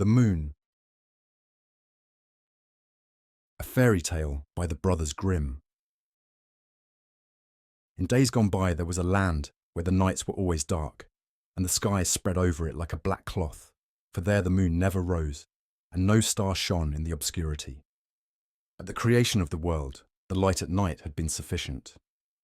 The Moon, a fairy tale by the Brothers Grimm. In days gone by, there was a land where the nights were always dark, and the sky spread over it like a black cloth, for there the moon never rose, and no star shone in the obscurity. At the creation of the world, the light at night had been sufficient.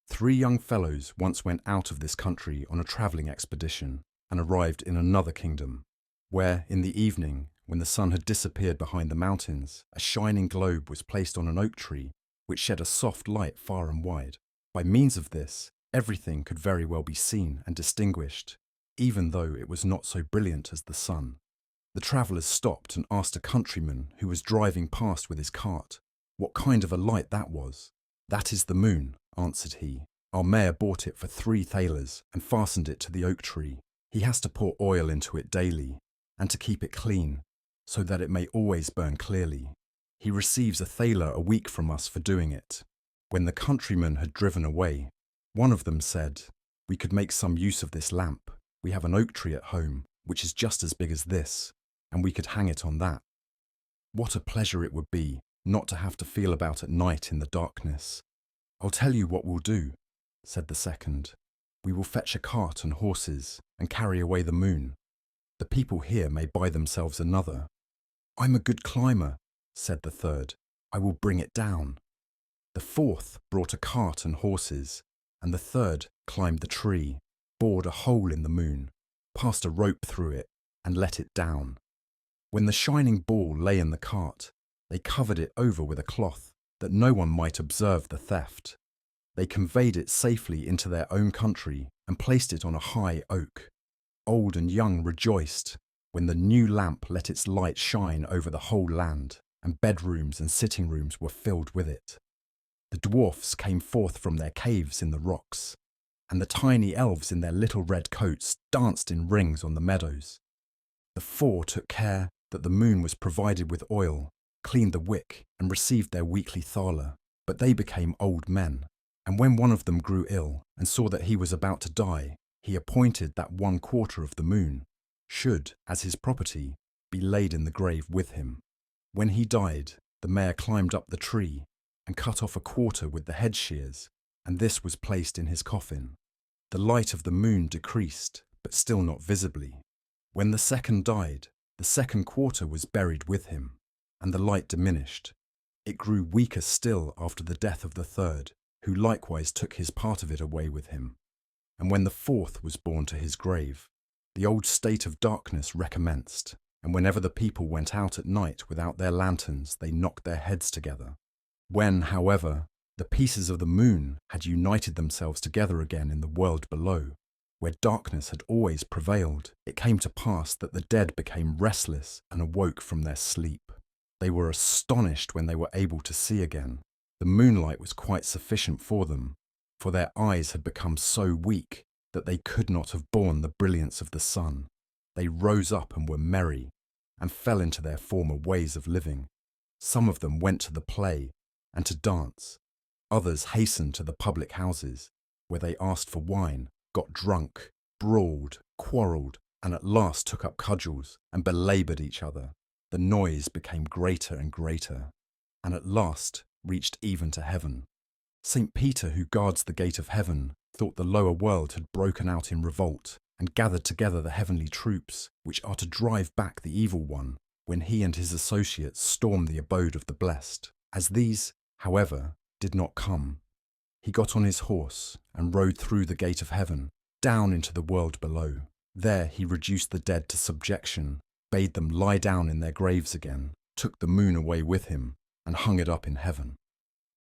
3 young fellows once went out of this country on a travelling expedition and arrived in another kingdom, where, in the evening, when the sun had disappeared behind the mountains, a shining globe was placed on an oak tree, which shed a soft light far and wide. By means of this, everything could very well be seen and distinguished, even though it was not so brilliant as the sun. The travellers stopped and asked a countryman who was driving past with his cart what kind of a light that was. "That is the moon," answered he. "Our mayor bought it for 3 thalers and fastened it to the oak tree. He has to pour oil into it daily, and to keep it clean, so that it may always burn clearly. He receives a thaler a week from us for doing it." When the countrymen had driven away, one of them said, "We could make some use of this lamp. We have an oak tree at home, which is just as big as this, and we could hang it on that. What a pleasure it would be not to have to feel about at night in the darkness." "I'll tell you what we'll do," said the second. "We will fetch a cart and horses and carry away the moon. The people here may buy themselves another." "I'm a good climber," said the third. "I will bring it down." The fourth brought a cart and horses, and the third climbed the tree, bored a hole in the moon, passed a rope through it, and let it down. When the shining ball lay in the cart, they covered it over with a cloth, that no one might observe the theft. They conveyed it safely into their own country and placed it on a high oak. Old and young rejoiced when the new lamp let its light shine over the whole land, and bedrooms and sitting rooms were filled with it. The dwarfs came forth from their caves in the rocks, and the tiny elves in their little red coats danced in rings on the meadows. The 4 took care that the moon was provided with oil, cleaned the wick, and received their weekly thaler. But they became old men, and when one of them grew ill and saw that he was about to die, he appointed that 1/4 of the moon should, as his property, be laid in the grave with him. When he died, the mayor climbed up the tree and cut off 1/4 with the head shears, and this was placed in his coffin. The light of the moon decreased, but still not visibly. When the second died, the 2/4 was buried with him, and the light diminished. It grew weaker still after the death of the third, who likewise took his part of it away with him. And when the 4th was borne to his grave, the old state of darkness recommenced, and whenever the people went out at night without their lanterns, they knocked their heads together. When, however, the pieces of the moon had united themselves together again in the world below, where darkness had always prevailed, it came to pass that the dead became restless and awoke from their sleep. They were astonished when they were able to see again. The moonlight was quite sufficient for them, for their eyes had become so weak that they could not have borne the brilliance of the sun. They rose up and were merry, and fell into their former ways of living. Some of them went to the play and to dance. Others hastened to the public houses, where they asked for wine, got drunk, brawled, quarrelled, and at last took up cudgels and belaboured each other. The noise became greater and greater, and at last reached even to heaven. St. Peter, who guards the gate of heaven, thought the lower world had broken out in revolt, and gathered together the heavenly troops, which are to drive back the evil one, when he and his associates stormed the abode of the blessed. As these, however, did not come, he got on his horse and rode through the gate of heaven, down into the world below. There he reduced the dead to subjection, bade them lie down in their graves again, took the moon away with him, and hung it up in heaven.